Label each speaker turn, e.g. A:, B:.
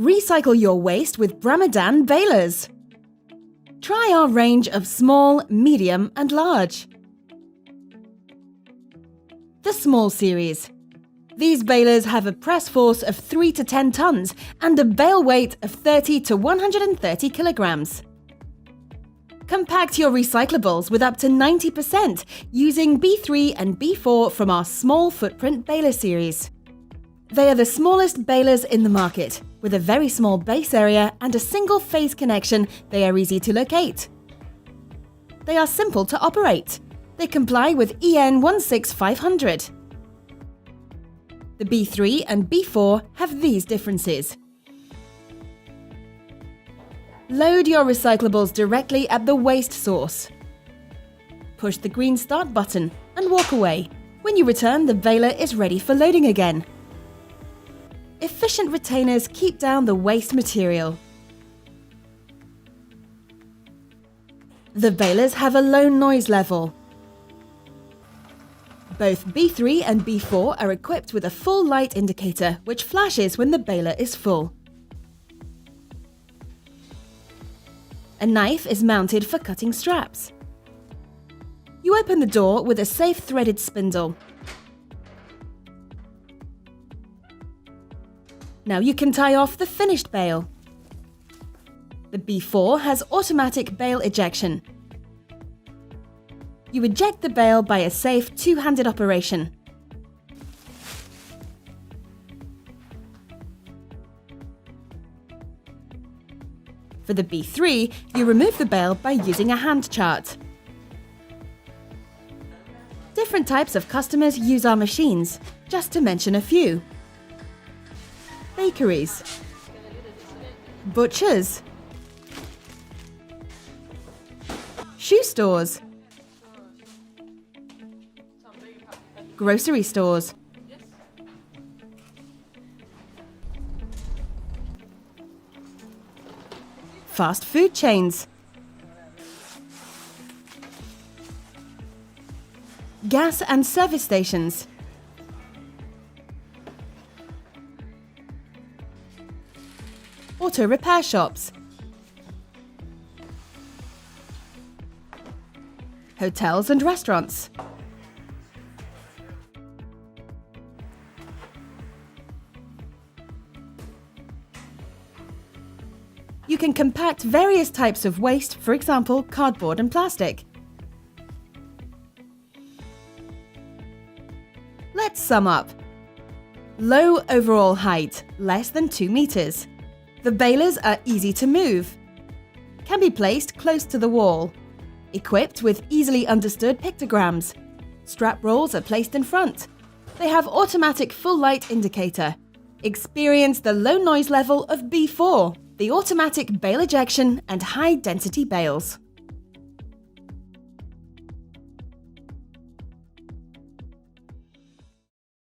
A: Recycle your waste with Bramidan balers. Try our range of small, medium and large. The small series. These balers have a press force of 3 to 10 tons and a bale weight of 30 to 130 kilograms. Compact your recyclables with up to 90% using B3 and B4 from our small footprint baler series. They are the smallest balers in the market. With a very small base area and a single phase connection, they are easy to locate. They are simple to operate. They comply with EN 16500. The B3 and B4 have these differences. Load your recyclables directly at the waste source. Push the green start button and walk away. When you return, the baler is ready for loading again. Efficient retainers keep down the waste material. The balers have a low noise level. Both B3 and B4 are equipped with a full light indicator which flashes when the baler is full. A knife is mounted for cutting straps. You open the door with a safe threaded spindle. Now you can tie off the finished bale. The B4 has automatic bale ejection. You eject the bale by a safe two-handed operation. For the B3, you remove the bale by using a hand chart. Different types of customers use our machines, just to mention a few. Bakeries, butchers, shoe stores, grocery stores, fast food chains, gas and service stations, auto repair shops, hotels and restaurants, you can compact various types of waste, for example, cardboard and plastic. Let's sum up. Low overall height, less than 2 meters. The balers are easy to move. Can be placed close to the wall. Equipped with easily understood pictograms. Strap rolls are placed in front. They have automatic full light indicator. Experience the low noise level of B4, the automatic bale ejection and high density bales.